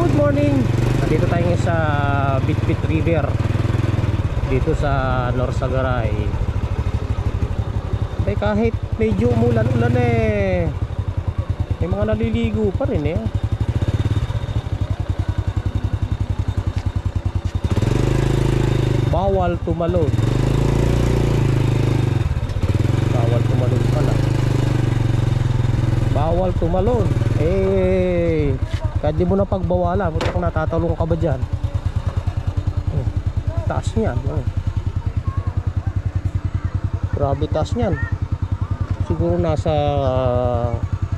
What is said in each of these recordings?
Good morning! Nandito tayo ngayon sa Bitbit River, dito sa Norsagaray. Ay, kahit medyo umulan-ulan eh, may mga naliligo pa rin eh. Bawal tumalon. Bawal tumalon pala. Bawal tumalon. Eh, kahit di mo na pagbawalan, buti kung natatalong ka ba dyan. Taas niyan. Grabe taas niyan. Siguro nasa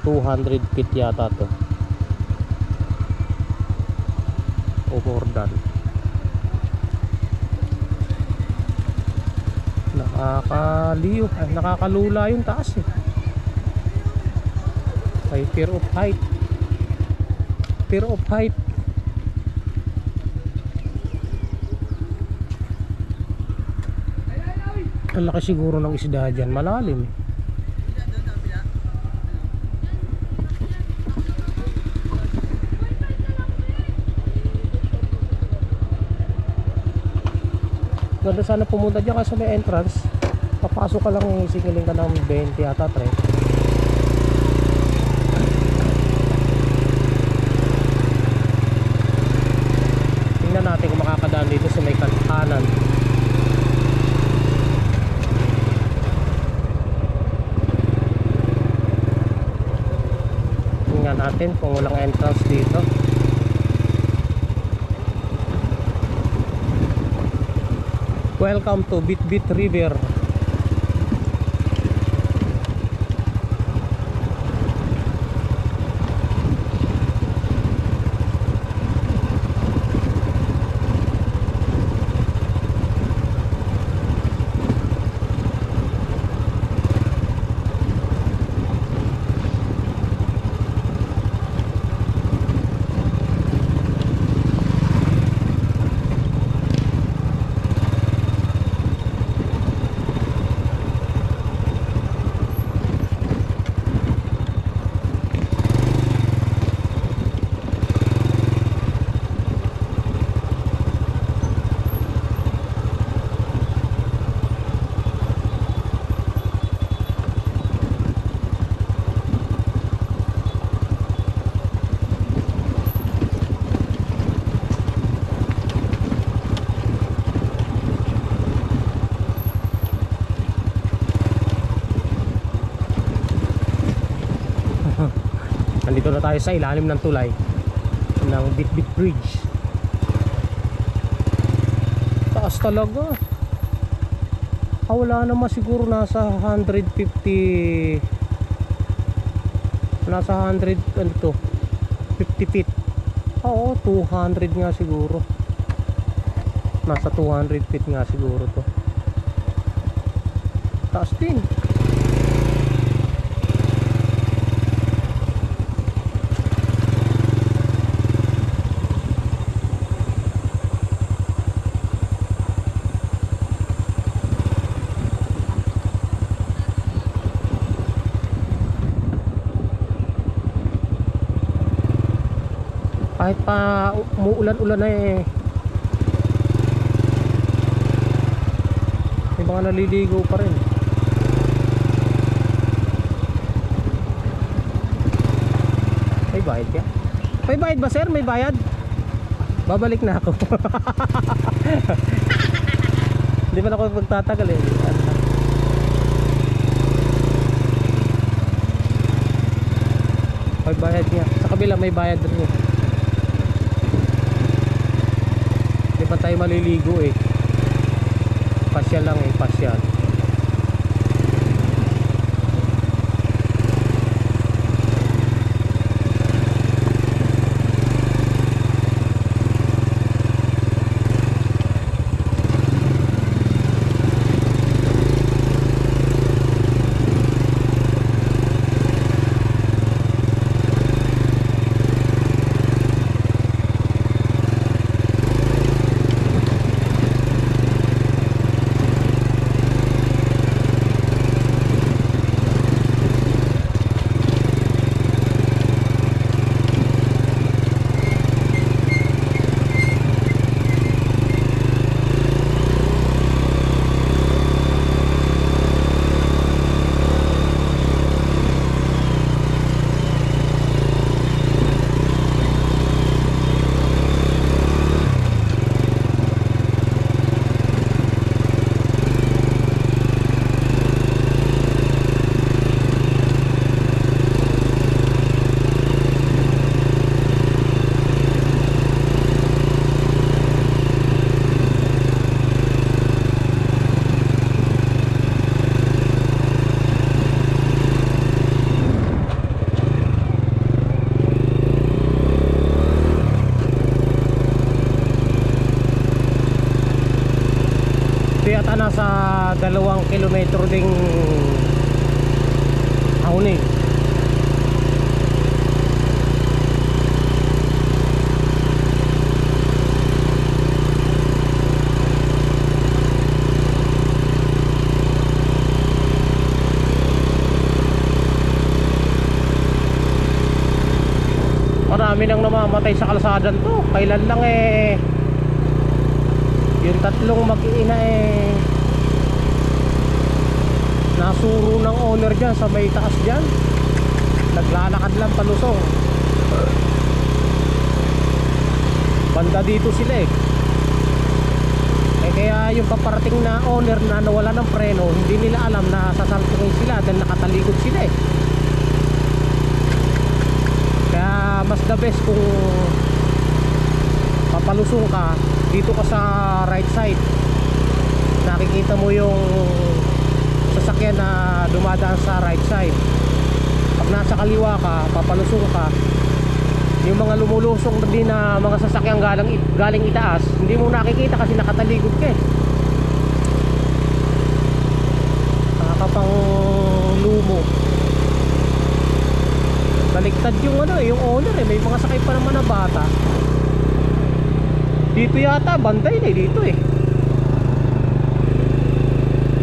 200 feet yata to. O more than. Nakakaliw, nakakalula yung taas eh. Ay, fear of height. Fear of height. Ang laki siguro ng isda dyan, malalim eh. Ganda sana pumunta dyan kasi may entrance. Papasok ka lang, singiling ka ng 20 yata 3. Tingnan natin kung makakadaan dito sa may kanan. Tingnan natin kung walang entrance dito. Welcome to Bitbit River. Nandito na tayo sa ilalim ng tulay ng Bitbit Bridge. Taas talaga. Wala naman, siguro nasa 150, nasa 100 ano to, 50 feet. Oo, 200 nga siguro. Nasa 200 feet nga siguro to. Taas din. Kahit pa umuulan-ulan na eh, may mga naliligo pa rin. May bayad ka? May bayad ba sir? May bayad? Babalik na ako. Hindi pa ako magtatagal eh. May bayad niya. Sa kabila may bayad rin eh. Di pa tayo maliligo eh. Pasyal lang eh, pasyal. nasa 2 kilometro ding Haunay. Marami nang namamatay sa kalsadan to. Kailan lang yung 3 mag-iina nasuro ng owner dyan sa may taas dyan. Naglalakad lang palusong. Banda dito sila kaya yung paparating na owner na nawala ng preno, hindi nila alam na sasalpukin sila dahil nakatalikod sila Kaya mas the best kung papalusong ka, dito ka sa right side, nakikita mo yung sasakyan na dumadaan sa right side. Pag nasa kaliwa ka, papalusong ka, yung mga lumulusong din na mga sasakyan galing itaas, hindi mo nakikita kasi nakatalikod ka nakakapang lumo. Baliktad yung yung owner may mga sakay pa naman na bata. Dito yata banday dito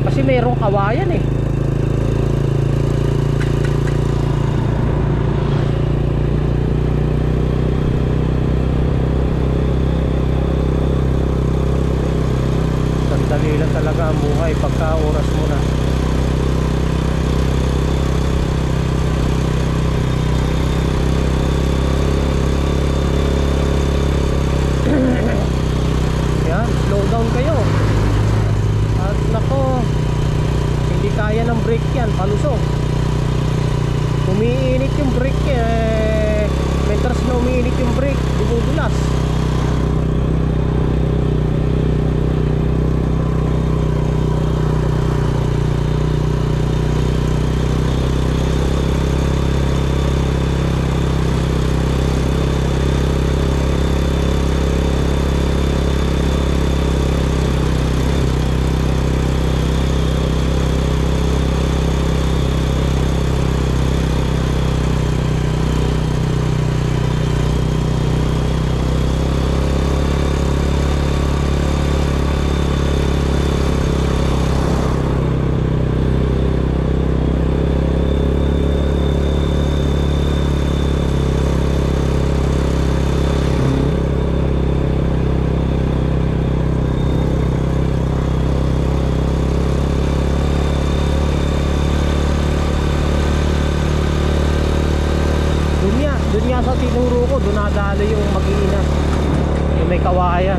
kasi merong kawayan sandali lang talaga ang buhay pagka oras mo na. Yan, slow down kayo. At nako, hindi kaya ng brake yan, palusong. Umiinit yung brake mentras na umiinit yung brake, dumudulas. Doon nga sa tinuro ko, doon nadali yung mag-iina, yung may kawayan.